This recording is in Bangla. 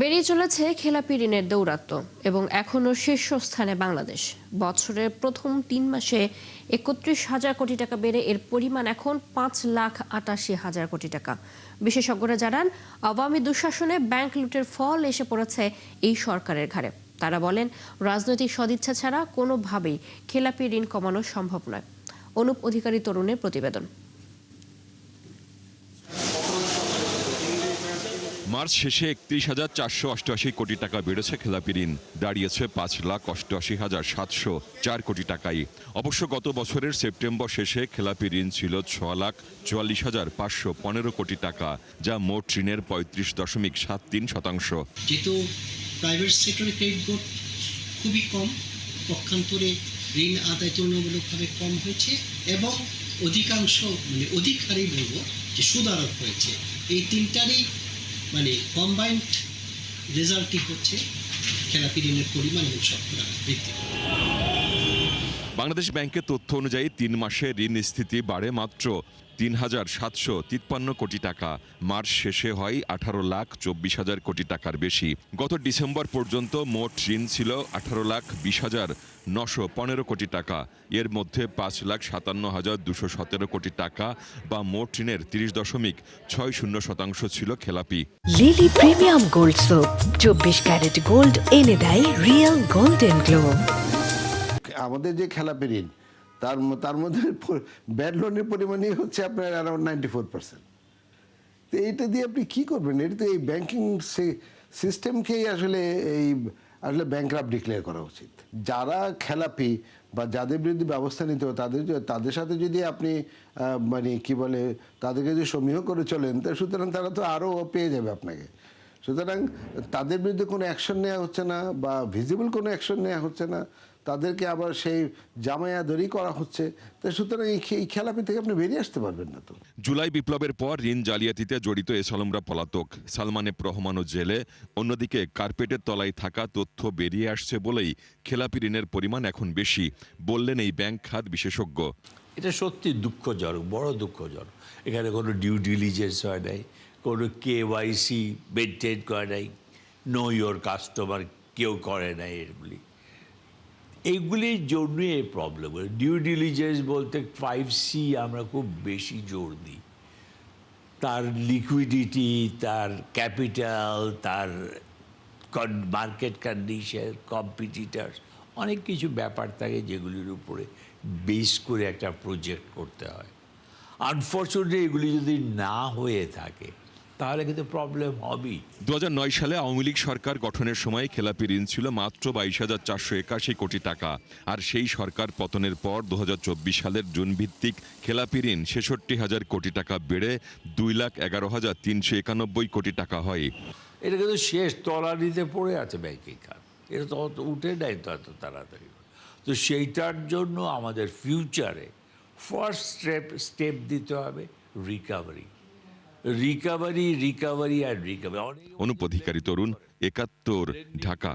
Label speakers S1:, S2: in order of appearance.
S1: বেরিয়ে চলেছে খেলাপি ঋণের দৌরাত্ম্য এবং এখনও শীর্ষস্থানে বাংলাদেশ। বছরের প্রথম ৩ মাসে ৩১,০০০ কোটি টাকা বেড়ে এর পরিমাণ এখন ৫,৮৮,০০০ কোটি টাকা। বিশেষজ্ঞরা জানান, আওয়ামী দুঃশাসনে ব্যাংক লুটের ফল এসে পড়েছে এই সরকারের ঘাড়ে। তারা বলেন, রাজনৈতিক সদিচ্ছা ছাড়া কোনোভাবেই খেলাপি ঋণ কমানো সম্ভব নয়। অনুপ অধিকারী তরুণের প্রতিবেদন।
S2: মার্চ শেষে ৩১,৪৮৮ কোটি টাকা বেড়েছে খেলাপি ঋণ, দাঁড়িয়েছে ৫,৮৮,৭০৪ কোটি টাকায়। অবশ্য গত বছরের সেপ্টেম্বর শেষে খেলাপি ঋণ ছিল ৬,৪৪,৫১৫ কোটি টাকা, যা মোট ঋণের ৩৫.৭৩%।
S3: যেহেতু প্রাইভেট সেক্টরে ক্রেডিট গ্রোথ খুবই কম, পক্ষান্তরে ঋণ আদায় তুলনামূলকভাবে কম হয়েছে এবং অধিকাংশ অধিক হারেই বলবো যে সুদ আরোপ হয়েছে। এই তিনটারই কম্বাইন্ড রেজাল্টই হচ্ছে খেলাপি ঋণের পরিমাণ এবং শতকরা বৃদ্ধি।
S2: বাংলাদেশ ব্যাংকের তথ্য অনুযায়ী ৩ মাসে ঋণ স্থিতি বাড়ে মাত্র ৩,৭৫৩ কোটি টাকা। মার্চ শেষে হয় 18,24,000 কোটি টাকার বেশি। গত ডিসেম্বর পর্যন্ত মোট ঋণ ছিল 18,20,915 কোটি টাকা। এর মধ্যে 5,57,217 কোটি টাকা বা মোট ঋণের 30.60% ছিল খেলাপি।
S4: Lily premium gold soap 24 carat gold এনে দেয় রিয়েল গোল্ডেন গ্লো।
S5: আমাদের যে খেলাপি ঋণ তার মধ্যে ব্যাড লোনের পরিমাণই হচ্ছে আপনার অ্যারাউন্ড 94%। তো এইটা দিয়ে আপনি কি করবেন? এটা তো এই ব্যাংকিং সিস্টেমকেই আসলে ব্যাংকরাপ্ট ডিক্লেয়ার করা উচিত। যারা খেলাপি বা যাদের বিরুদ্ধে ব্যবস্থা নিতে হবে তাদের সাথে যদি আপনি তাদেরকে যদি সমীহ করে চলেন, সুতরাং তারা তো আরও পেয়ে যাবে আপনাকে। সুতরাং তাদের বিরুদ্ধে কোনো অ্যাকশন নেওয়া হচ্ছে না বা ভিজিবল কোনো অ্যাকশন নেওয়া হচ্ছে না, তাদেরকে আবার সেই জামায়াদরি করা হচ্ছে। তো সুতরাং এই খেলাপি থেকে আপনি বেরিয়ে আসতে পারবেন না। তো
S2: জুলাই বিপ্লবের পর ঋণ জালিয়াতিতে জড়িত এসালমরা পলাতক, সালমান এফ রহমানও জেলে। অন্যদিকে কার্পেটের তলায় থাকা তথ্য বেরিয়ে আসছে বলেই খেলাপি ঋণের পরিমাণ এখন বেশি, বললেন এই ব্যাংক খাত বিশেষজ্ঞ।
S6: এটা সত্যি দুঃখজনক, বড় দুঃখজনক। এখানে কোনো ডিউ ডিলিজেন্স হয় নাই, কোনো KYC মেনটেন করে নাই, নো ইয়োর কাস্টমার কেউ করে নাই। এইগুলির জন্য এই প্রবলেম। ডিউ ডিলিজেন্স বলতে 5C আমরা খুব বেশি জোর দিই। তার লিকুইডিটি, তার ক্যাপিটাল, তার মার্কেট কন্ডিশন, কম্পিটিটার্স, অনেক কিছু ব্যাপার থাকে যেগুলির উপরে বেস করে একটা প্রজেক্ট করতে হয়। আনফর্চুনেটলি এগুলি যদি না হয়ে থাকে তাহলে কিন্তু প্রবলেম হবেই।
S2: 2009 সালে আওয়ামী লীগ সরকার গঠনের সময় খেলাপি ঋণ ছিল মাত্র 22,481 কোটি টাকা। আর সেই সরকার পতনের পর 2024 সালের জুন ভিত্তিক খেলাপি ঋণ 66,000 কোটি টাকা বেড়ে 2,11,391 কোটি টাকা হয়।
S6: এটা কিন্তু শেষ তলানিতে পড়ে আছে ব্যাংকিং খাত। এটা তো উঠে নেয় তো এত তাড়াতাড়ি। তো সেইটার জন্য আমাদের ফিউচারে ফার্স্ট স্টেপ দিতে হবে রিকভারি।
S2: অনুপ অধিকারী তরুণ, 71, ঢাকা।